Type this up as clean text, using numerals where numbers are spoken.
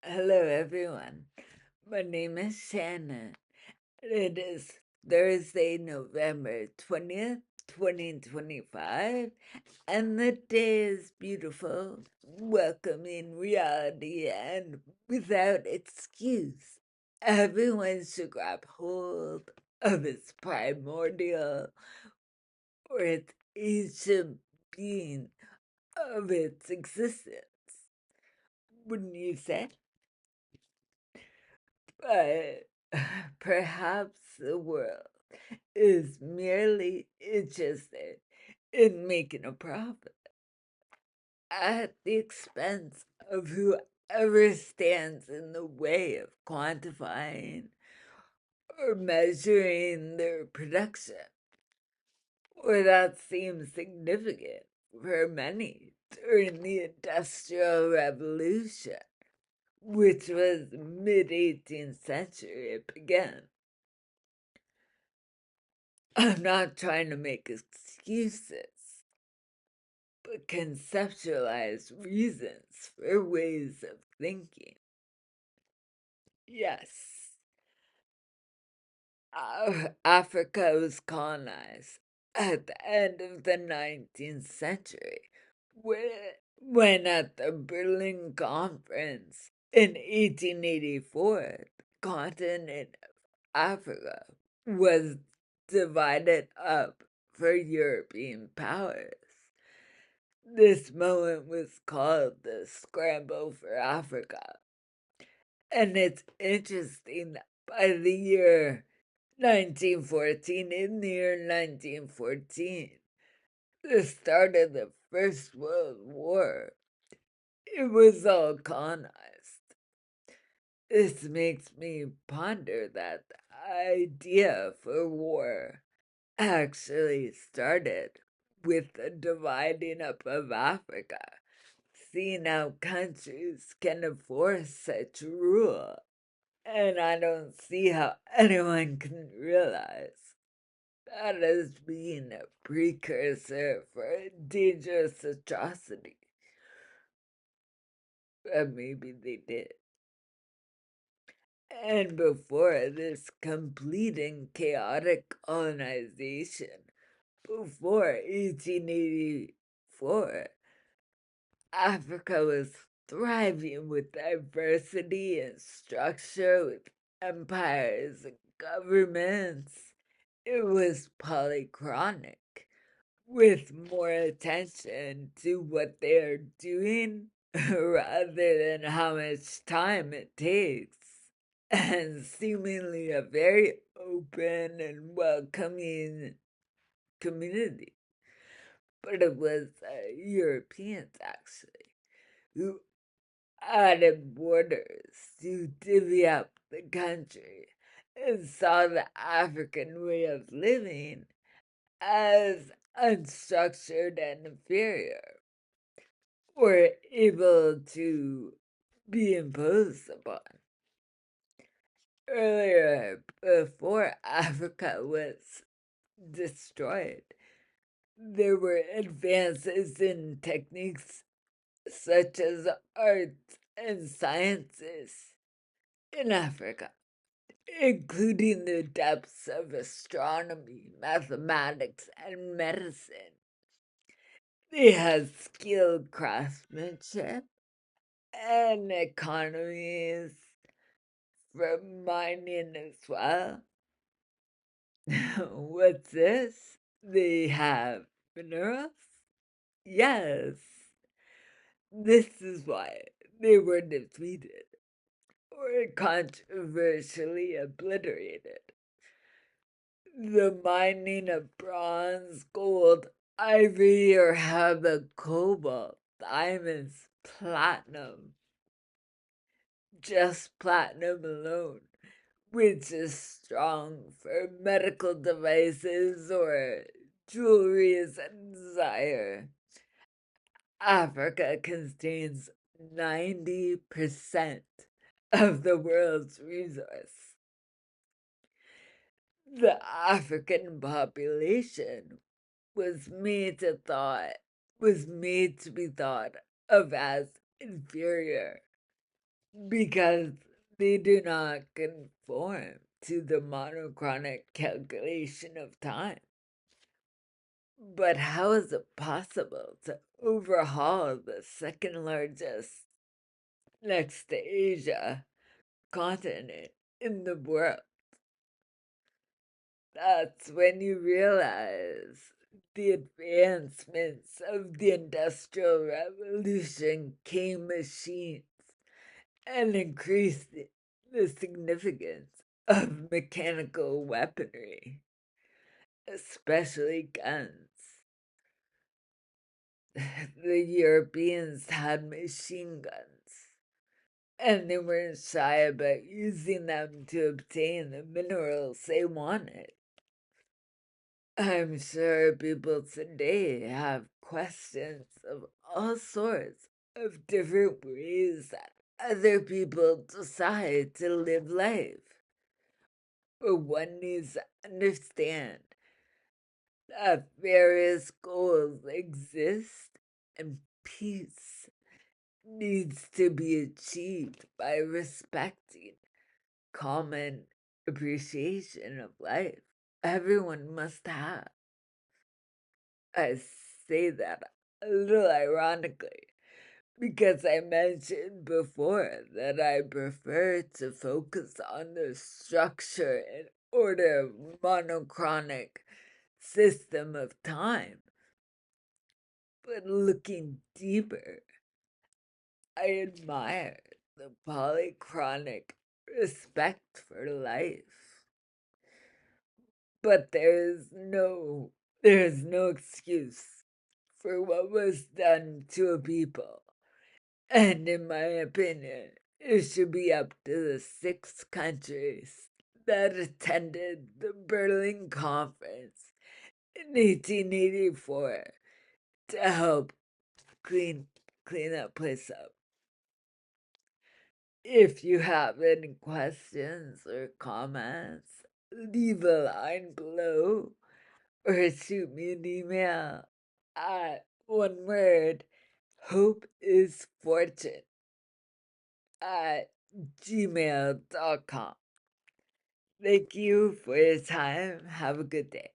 Hello, everyone. My name is Shannon. It is Thursday, November 20th, 2025, and the day is beautiful, welcoming reality, and without excuse. Everyone should grab hold of its primordial or its ancient being of its existence. Wouldn't you say? But perhaps the world is merely interested in making a profit at the expense of whoever stands in the way of quantifying or measuring their production, or that seems significant for many during the Industrial Revolution, which was mid 18th century it began. I'm not trying to make excuses, but conceptualize reasons for ways of thinking. Yes, Africa was colonized at the end of the 19th century when at the Berlin Conference in 1884, the continent of Africa was divided up for European powers. This moment was called the Scramble for Africa. And it's interesting that by the year 1914, in the year 1914, the start of the First World War, it was all colonized. This makes me ponder that the idea for war actually started with the dividing up of Africa, seeing how countries can enforce such rule. And I don't see how anyone can realize that as being a precursor for a dangerous atrocity. But maybe they did. And before this complete and chaotic colonization, before 1884, Africa was thriving with diversity and structure, with empires and governments. It was polychronic, with more attention to what they're doing rather than how much time it takes, and seemingly a very open and welcoming community. But it was Europeans, actually, who added borders to divvy up the country and saw the African way of living as unstructured and inferior, or able to be imposed upon. Earlier, before Africa was destroyed, there were advances in techniques such as arts and sciences in Africa, including the depths of astronomy, mathematics, and medicine. They had skilled craftsmanship and economies from mining as well. What's this? They have minerals? Yes. This is why they were defeated or controversially obliterated. The mining of bronze, gold, ivory, or have cobalt, diamonds, platinum, just platinum alone, which is strong for medical devices or jewelry as a desire. Africa contains 90% of the world's resource. The African population was made to be thought of as inferior, because they do not conform to the monochronic calculation of time. But how is it possible to overhaul the second largest, next to Asia, continent in the world? That's when you realize the advancements of the Industrial Revolution came machines and increased the significance of mechanical weaponry, especially guns. The Europeans had machine guns, and they weren't shy about using them to obtain the minerals they wanted. I'm sure people today have questions of all sorts of different ways that other people decide to live life. But one needs to understand that various goals exist and peace needs to be achieved by respecting common appreciation of life everyone must have. I say that a little ironically because I mentioned before that I prefer to focus on the structure and order of monochronic system of time. But looking deeper, I admire the polychronic respect for life. But there is no excuse for what was done to a people. And in my opinion, it should be up to the 6 countries that attended the Berlin Conference in 1884 to help clean that place up. If you have any questions or comments, leave a line below or shoot me an email at one word, hope is fortune at gmail.com. Thank you for your time. Have a good day.